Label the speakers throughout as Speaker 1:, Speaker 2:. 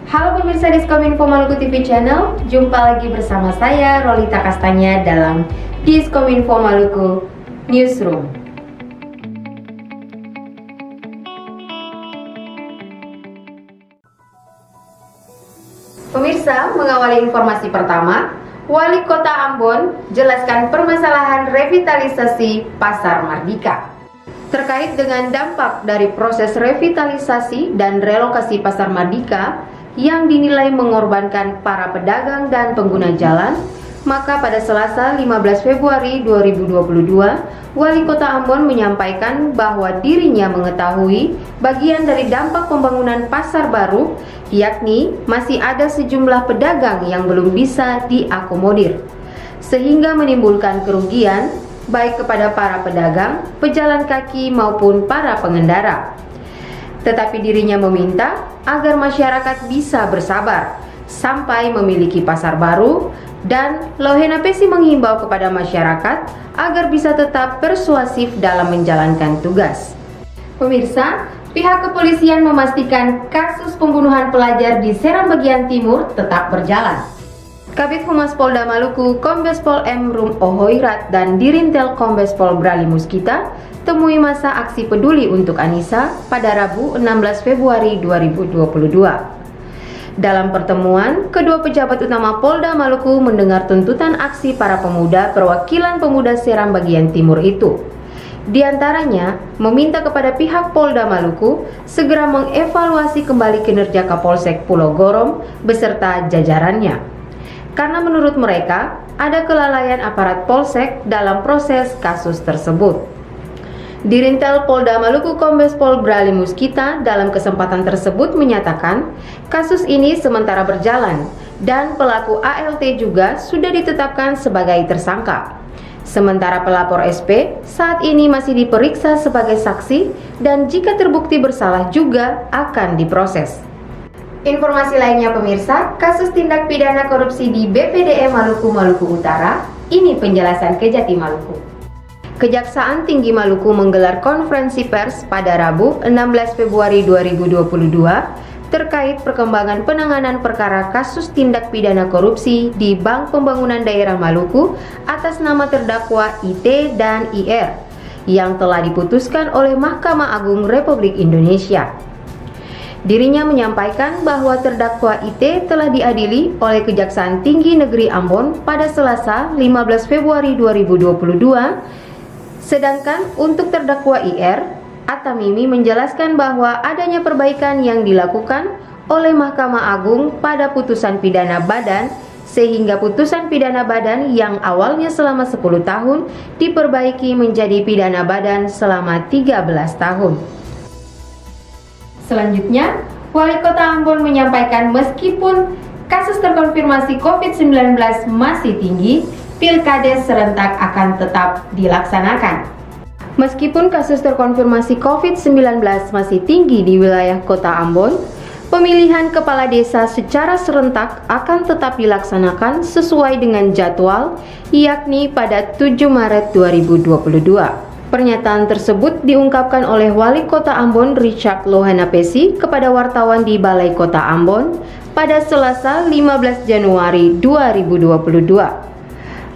Speaker 1: Halo pemirsa Diskominfo Maluku TV Channel, jumpa lagi bersama saya Rolita Kastanya dalam Diskominfo Maluku Newsroom. Pemirsa, mengawali informasi pertama, Wali Kota Ambon jelaskan permasalahan revitalisasi Pasar Mardika. Terkait dengan dampak dari proses revitalisasi dan relokasi Pasar Mardika yang dinilai mengorbankan para pedagang dan pengguna jalan, maka pada Selasa 15 Februari 2022, Wali Kota Ambon menyampaikan bahwa dirinya mengetahui bagian dari dampak pembangunan pasar baru, yakni masih ada sejumlah pedagang yang belum bisa diakomodir, sehingga menimbulkan kerugian baik kepada para pedagang, pejalan kaki maupun para pengendara. Tetapi dirinya meminta agar masyarakat bisa bersabar sampai memiliki pasar baru, dan Lohena Pesi menghimbau kepada masyarakat agar bisa tetap persuasif dalam menjalankan tugas. Pemirsa, pihak kepolisian memastikan kasus pembunuhan pelajar di Seram bagian timur tetap berjalan. Kabid Humas Polda Maluku, Kombes Pol M. Rum Ohoirat dan Dirintel Kombes Pol Brali Muskita temui masa aksi peduli untuk Anissa pada Rabu 16 Februari 2022. Dalam pertemuan, kedua pejabat utama Polda Maluku mendengar tuntutan aksi para pemuda perwakilan pemuda Seram bagian timur itu. Di antaranya, meminta kepada pihak Polda Maluku segera mengevaluasi kembali kinerja Kapolsek Pulau Gorom beserta jajarannya. Karena menurut mereka, ada kelalaian aparat Polsek dalam proses kasus tersebut. Dirintel Polda Maluku Kombes Pol Brali Muskita dalam kesempatan tersebut menyatakan kasus ini sementara berjalan dan pelaku ALT juga sudah ditetapkan sebagai tersangka. Sementara pelapor SP saat ini masih diperiksa sebagai saksi dan jika terbukti bersalah juga akan diproses. Informasi lainnya pemirsa, kasus tindak pidana korupsi di BPDE Maluku Maluku Utara, ini penjelasan Kejati Maluku. Kejaksaan Tinggi Maluku menggelar konferensi pers pada Rabu 16 Februari 2022 terkait perkembangan penanganan perkara kasus tindak pidana korupsi di Bank Pembangunan Daerah Maluku atas nama terdakwa IT dan IR yang telah diputuskan oleh Mahkamah Agung Republik Indonesia. Dirinya menyampaikan bahwa terdakwa IT telah diadili oleh Kejaksaan Tinggi Negeri Ambon pada Selasa 15 Februari 2022. Sedangkan untuk terdakwa IR, Atamimi menjelaskan bahwa adanya perbaikan yang dilakukan oleh Mahkamah Agung pada putusan pidana badan, sehingga putusan pidana badan yang awalnya selama 10 tahun diperbaiki menjadi pidana badan selama 13 tahun. Selanjutnya, Wali Kota Ambon menyampaikan meskipun kasus terkonfirmasi COVID-19 masih tinggi, Pilkades serentak akan tetap dilaksanakan. Meskipun kasus terkonfirmasi COVID-19 masih tinggi di wilayah Kota Ambon, pemilihan kepala desa secara serentak akan tetap dilaksanakan sesuai dengan jadwal, yakni pada 7 Maret 2022. Pernyataan tersebut diungkapkan oleh Wali Kota Ambon Richard Lohena Pesi kepada wartawan di Balai Kota Ambon pada Selasa 15 Januari 2022.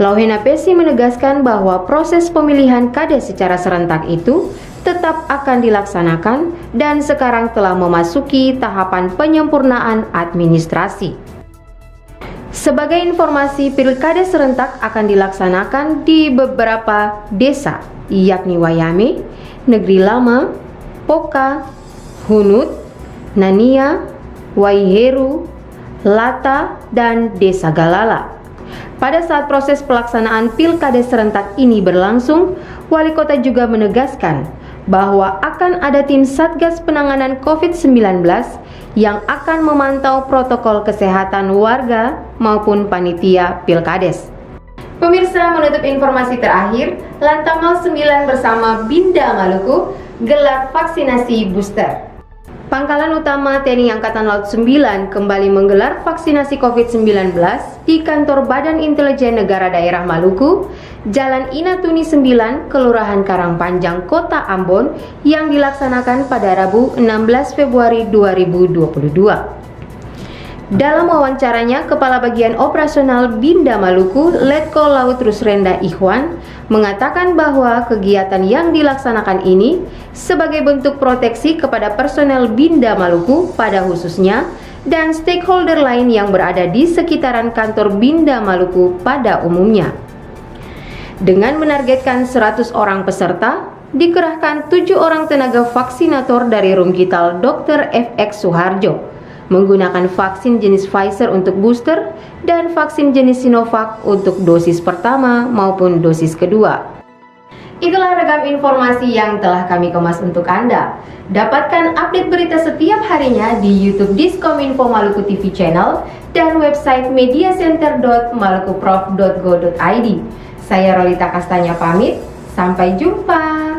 Speaker 1: Lohena Pesi menegaskan bahwa proses pemilihan kades secara serentak itu tetap akan dilaksanakan dan sekarang telah memasuki tahapan penyempurnaan administrasi. Sebagai informasi, pilkada serentak akan dilaksanakan di beberapa desa, yakni Wayame, Negeri Lama, Poka, Hunut, Nania, Waiheru, Lata, dan Desa Galala. Pada saat proses pelaksanaan pilkades serentak ini berlangsung, Wali Kota juga menegaskan bahwa akan ada tim Satgas Penanganan COVID-19 yang akan memantau protokol kesehatan warga maupun panitia pilkades. Pemirsa, menutup informasi terakhir, Lantamal 9 bersama Binda Maluku gelar vaksinasi booster. Pangkalan Utama TNI Angkatan Laut 9 kembali menggelar vaksinasi COVID-19 di kantor Badan Intelijen Negara Daerah Maluku, Jalan Inatuni 9, Kelurahan Karangpanjang, Kota Ambon, yang dilaksanakan pada Rabu 16 Februari 2022. Dalam wawancaranya, Kepala Bagian Operasional Binda Maluku, Letko Laut Rusrenda Ikhwan, mengatakan bahwa kegiatan yang dilaksanakan ini sebagai bentuk proteksi kepada personel Binda Maluku pada khususnya dan stakeholder lain yang berada di sekitaran kantor Binda Maluku pada umumnya. Dengan menargetkan 100 orang peserta, dikerahkan 7 orang tenaga vaksinator dari Rumgital Dr. FX Suharjo menggunakan vaksin jenis Pfizer untuk booster dan vaksin jenis Sinovac untuk dosis pertama maupun dosis kedua. Itulah ragam informasi yang telah kami kemas untuk Anda. Dapatkan update berita setiap harinya di YouTube Diskominfo Maluku TV Channel dan website mediacenter.malukuprof.go.id. Saya Rolita Kastanya pamit, sampai jumpa.